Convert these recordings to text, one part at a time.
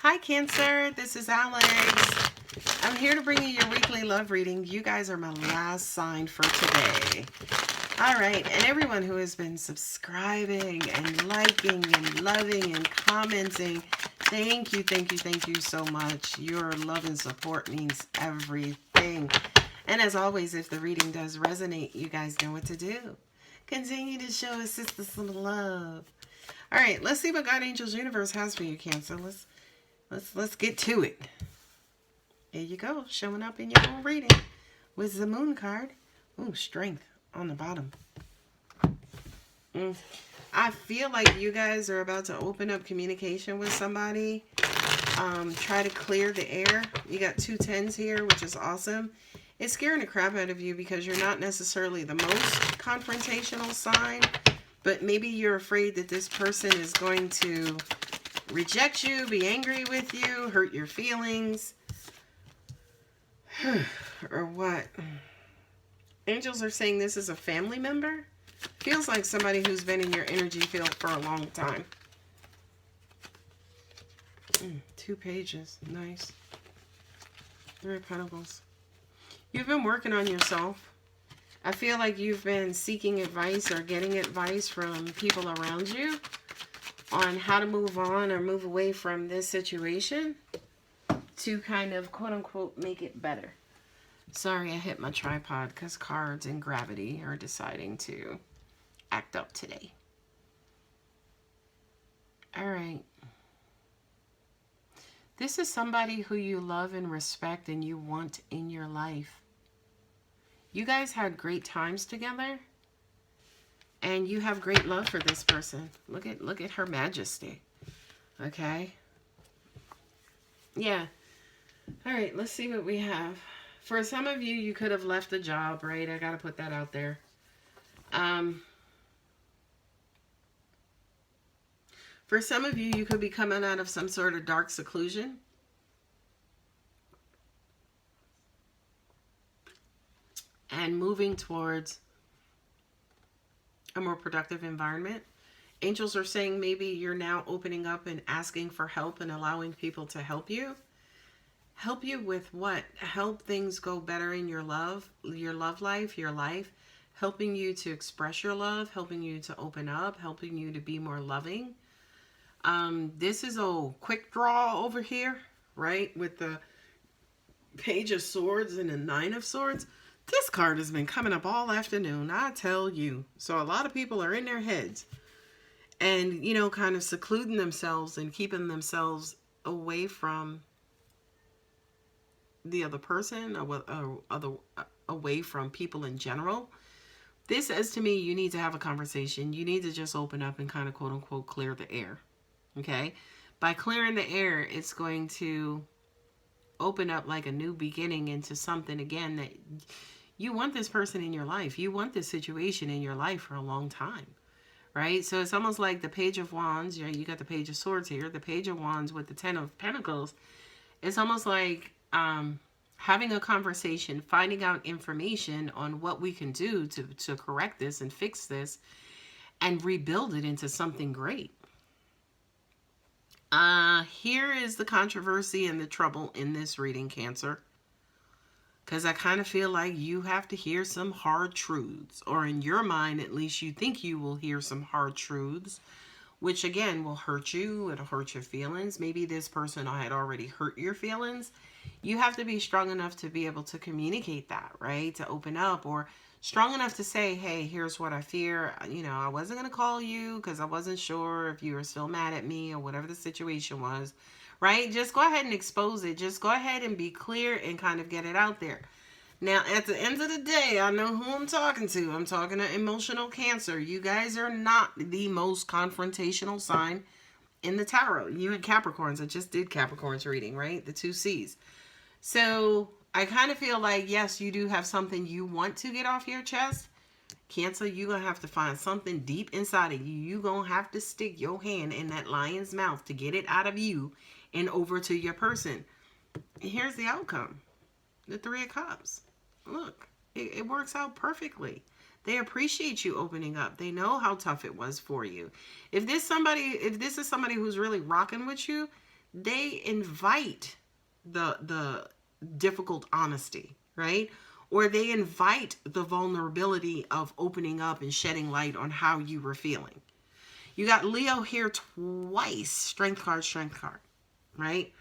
Hi Cancer, this is Alex. I'm here to bring you your weekly love reading. You guys are my last sign for today. Alright, and everyone who has been subscribing and liking and loving and commenting, thank you so much. Your love and support means everything. And as always, if the reading does resonate, you guys know what to do. Continue to show us sister some love. Alright, let's see what God Angels Universe has for you, Cancer. Let's get to it. There you go, showing up in your own reading with the moon card. Ooh, strength on the bottom. I feel like you guys are about to open up communication with somebody. Try to clear the air. You got 2 10s here, which is awesome. It's scaring the crap out of you because you're not necessarily the most confrontational sign, but maybe you're afraid that this person is going to reject you, be angry with you, hurt your feelings, or what. Angels are saying this is a family member. Feels like somebody who's been in your energy field for a long time. 2 pages. Nice. 3 of Pentacles. You've been working on yourself. I feel like you've been seeking advice or getting advice from people around you on how to move on or move away from this situation to kind of quote-unquote make it better. Sorry, I hit my tripod because cards and gravity are deciding to act up today. All right. This is somebody who you love and respect and you want in your life. You guys had great times together. And you have great love for this person. Look at Her Majesty. Okay. Yeah. All right, let's see what we have. For some of you, you could have left the job, right? I got to put that out there. For some of you, you could be coming out of some sort of dark seclusion. And moving towards a more productive environment. Angels are saying maybe you're now opening up and asking for help and allowing people to help you. Help you with what? Help things go better in your love life, your life. Helping you to express your love, helping you to open up, helping you to be more loving. This is a quick draw over here, right? With the Page of Swords and the 9 of Swords. This card has been coming up all afternoon, I tell you. So a lot of people are in their heads and, you know, kind of secluding themselves and keeping themselves away from the other person or away from people in general. This says to me, you need to have a conversation. You need to just open up and kind of quote unquote clear the air. Okay. By clearing the air, it's going to open up like a new beginning into something again that you want this person in your life. You want this situation in your life for a long time, right? So it's almost like the Page of Wands. You got the Page of Swords here, the Page of Wands with the 10 of Pentacles. It's almost like having a conversation, finding out information on what we can do to correct this and fix this and rebuild it into something great. Here is the controversy and the trouble in this reading, Cancer. Because I kind of feel like you have to hear some hard truths. Or in your mind, at least you think you will hear some hard truths. Which again will hurt you. It'll hurt your feelings. Maybe this person had already hurt your feelings. You have to be strong enough to be able to communicate that, right? To open up. Or strong enough to say, hey, here's what I fear. You know, I wasn't going to call you because I wasn't sure if you were still mad at me or whatever the situation was. Right? Just go ahead and expose it. Just go ahead and be clear and kind of get it out there. Now, at the end of the day, I know who I'm talking to. I'm talking to emotional Cancer. You guys are not the most confrontational sign in the tarot. You and Capricorns. I just did Capricorn's reading, right? The 2 C's. So, I kind of feel like, yes, you do have something you want to get off your chest. Cancer, you're going to have to find something deep inside of you. You're going to have to stick your hand in that lion's mouth to get it out of you and over to your person. And here's the outcome. The 3 of Cups. Look, it works out perfectly. They appreciate you opening up. They know how tough it was for you. If this is somebody who's really rocking with you, they invite the difficult honesty, right? Or they invite the vulnerability of opening up and shedding light on how you were feeling. You got Leo here twice, strength card, right?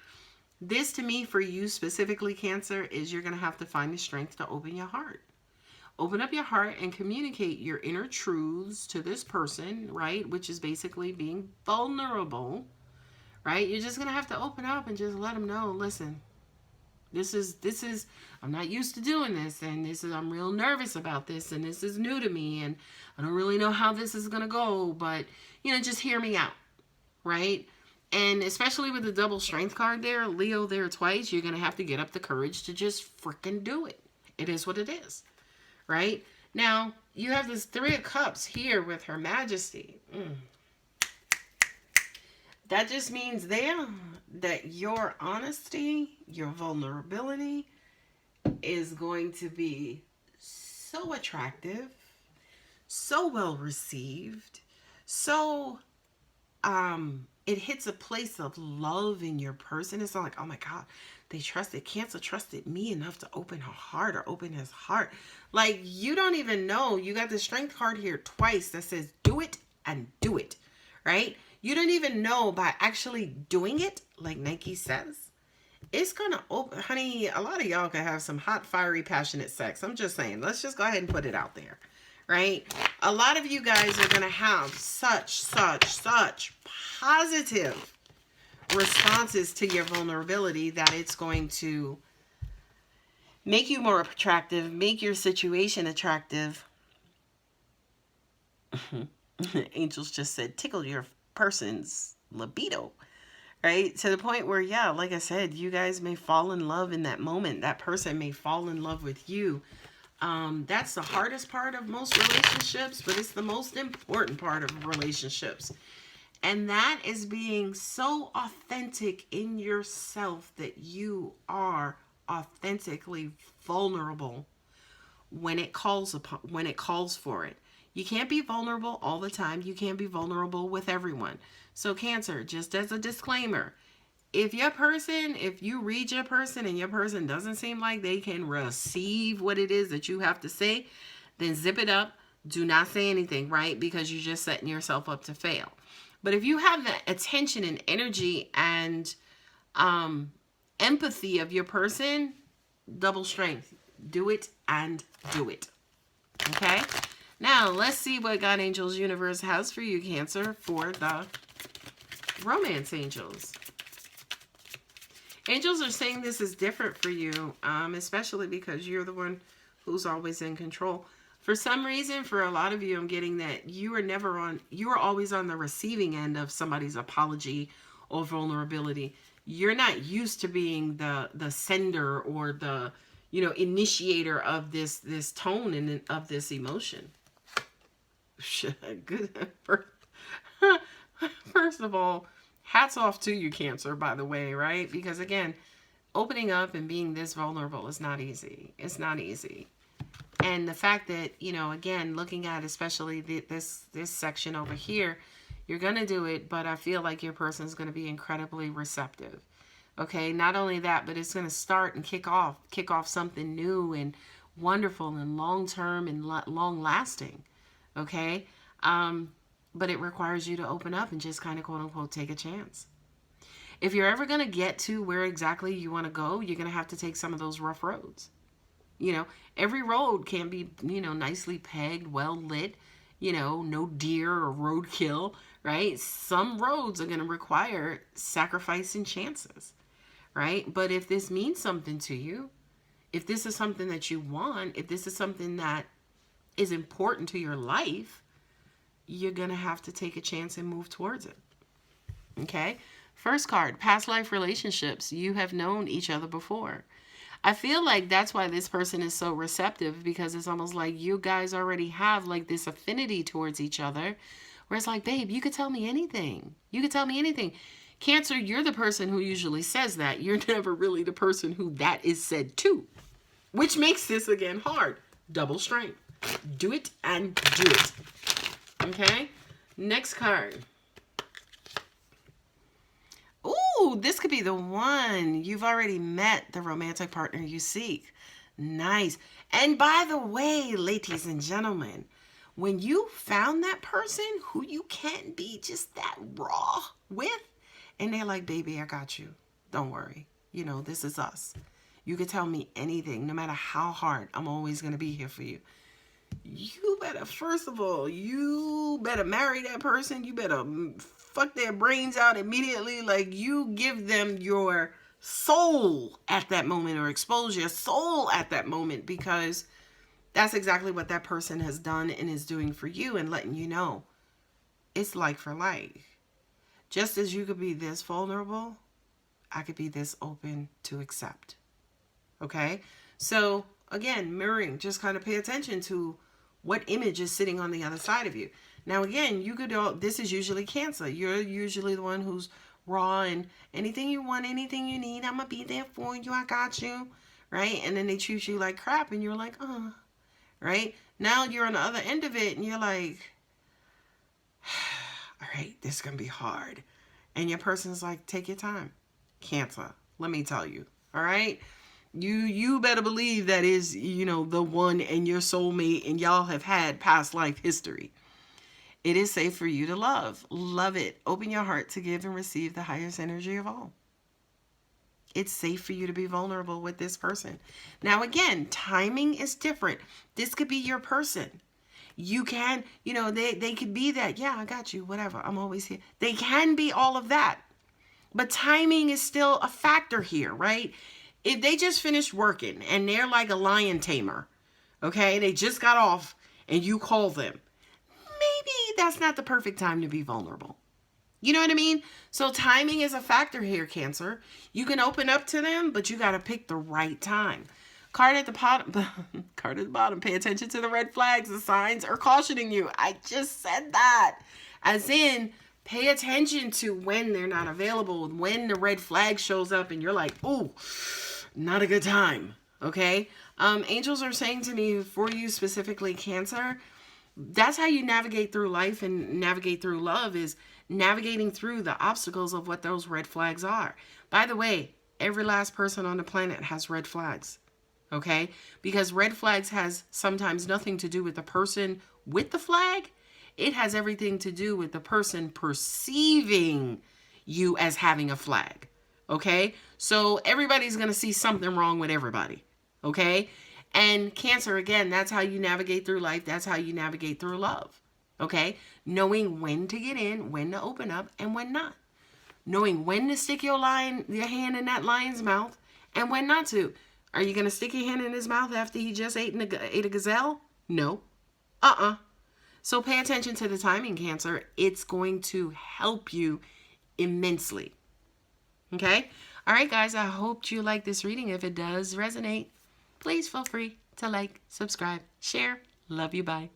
This to me, for you specifically, Cancer, is you're going to have to find the strength to open your heart. Open up your heart and communicate your inner truths to this person, right? Which is basically being vulnerable, right? You're just going to have to open up and just let them know, listen, this is, I'm not used to doing this, and I'm real nervous about this, and this is new to me, and I don't really know how this is going to go, but, just hear me out, right? And especially with the double strength card there, Leo there twice, you're going to have to get up the courage to just freaking do it. It is what it is, right? Now, you have this Three of Cups here with Her Majesty. That just means there that your honesty, your vulnerability is going to be so attractive, so well received, so it hits a place of love in your person. It's not like, oh my God, Cancer trusted me enough to open her heart or open his heart. Like, you don't even know. You got the strength card here twice that says do it and do it, right? You don't even know by actually doing it, like Nike says, it's going to open, honey, a lot of y'all can have some hot, fiery, passionate sex. I'm just saying, let's just go ahead and put it out there, right? A lot of you guys are going to have such positive responses to your vulnerability that it's going to make you more attractive, make your situation attractive. Angels just said, tickle your person's libido, right? To the point where, yeah, like I said, you guys may fall in love in that moment. That person may fall in love with you. That's the hardest part of most relationships, but it's the most important part of relationships. And that is being so authentic in yourself that you are authentically vulnerable when it calls for it. You can't be vulnerable all the time. You can't be vulnerable with everyone. So Cancer, just as a disclaimer, if you read your person and your person doesn't seem like they can receive what it is that you have to say, then zip it up. Do not say anything, right? Because you're just setting yourself up to fail. But if you have the attention and energy and empathy of your person, double strength. Do it and do it. Okay? Now, let's see what God Angels Universe has for you, Cancer, for the romance angels. Angels are saying this is different for you, especially because you're the one who's always in control. For some reason, for a lot of you, I'm getting that you are always on the receiving end of somebody's apology or vulnerability. You're not used to being the sender or the, initiator of this tone and of this emotion. Good. First of all, hats off to you, Cancer, by the way, right? Because again, opening up and being this vulnerable is not easy. It's not easy. And the fact that, again, looking at especially this section over here, you're going to do it, but I feel like your person is going to be incredibly receptive. Okay, not only that, but it's going to start and kick off something new and wonderful and long-term and long-lasting. Okay, but it requires you to open up and just kind of quote-unquote take a chance. If you're ever going to get to where exactly you want to go, you're going to have to take some of those rough roads. Every road can be, nicely pegged, well lit, no deer or roadkill, right? Some roads are going to require sacrifice and chances, right? But if this means something to you, if this is something that you want, if this is something that is important to your life, you're going to have to take a chance and move towards it. Okay? First card, past life relationships. You have known each other before. I feel like that's why this person is so receptive, because it's almost like you guys already have like this affinity towards each other, where it's like, babe, you could tell me anything. You could tell me anything. Cancer, you're the person who usually says that. You're never really the person who that is said to, which makes this, again, hard. Double strength. Do it and do it. Okay? Next card. Ooh, this could be the one. You've already met the romantic partner you seek. Nice. And by the way, ladies and gentlemen, when you found that person who you can't be just that raw with, and they're like, baby, I got you. Don't worry. You know, this is us. You can tell me anything, no matter how hard. I'm always going to be here for you. You better, first of all, you better marry that person. You better fuck their brains out immediately. Like, you give them your soul at that moment, or expose your soul at that moment, because that's exactly what that person has done and is doing for you, and letting you know it's like for like. Just as you could be this vulnerable, I could be this open to accept. Okay? So again, mirroring, just kind of pay attention to what image is sitting on the other side of you. Now again, you could, this is usually Cancer. You're usually the one who's raw, and anything you want, anything you need, I'm gonna be there for you. I got you. Right? And then they treat you like crap, and you're like, right? Now you're on the other end of it, and you're like, all right, this is gonna be hard. And your person's like, take your time. Cancer, let me tell you. All right? You better believe that is, you know, the one and your soulmate, and y'all have had past life history. It is safe for you to love. Love it. Open your heart to give and receive the highest energy of all. It's safe for you to be vulnerable with this person. Now, again, timing is different. This could be your person. You can, you know, they could be that, yeah, I got you, whatever, I'm always here. They can be all of that. But timing is still a factor here, right? If they just finished working and they're like a lion tamer, okay, they just got off and you call them, maybe that's not the perfect time to be vulnerable. You know what I mean? So timing is a factor here, Cancer. You can open up to them, but you got to pick the right time. Card at the bottom, pay attention to the red flags. The signs are cautioning you. I just said that. As in, pay attention to when they're not available, when the red flag shows up and you're like, ooh, not a good time. Okay? Angels are saying to me, for you specifically, Cancer, that's how you navigate through life and navigate through love, is navigating through the obstacles of what those red flags are. By the way, every last person on the planet has red flags. Okay? Because red flags has sometimes nothing to do with the person with the flag. It has everything to do with the person perceiving you as having a flag. Okay? So everybody's going to see something wrong with everybody. Okay? And Cancer, again, that's how you navigate through life. That's how you navigate through love. Okay? Knowing when to get in, when to open up, and when not. Knowing when to stick your hand in that lion's mouth and when not to. Are you going to stick your hand in his mouth after he just ate a gazelle? No. So pay attention to the timing, Cancer. It's going to help you immensely. Okay? All right, guys. I hope you like this reading. If it does resonate, please feel free to like, subscribe, share. Love you. Bye.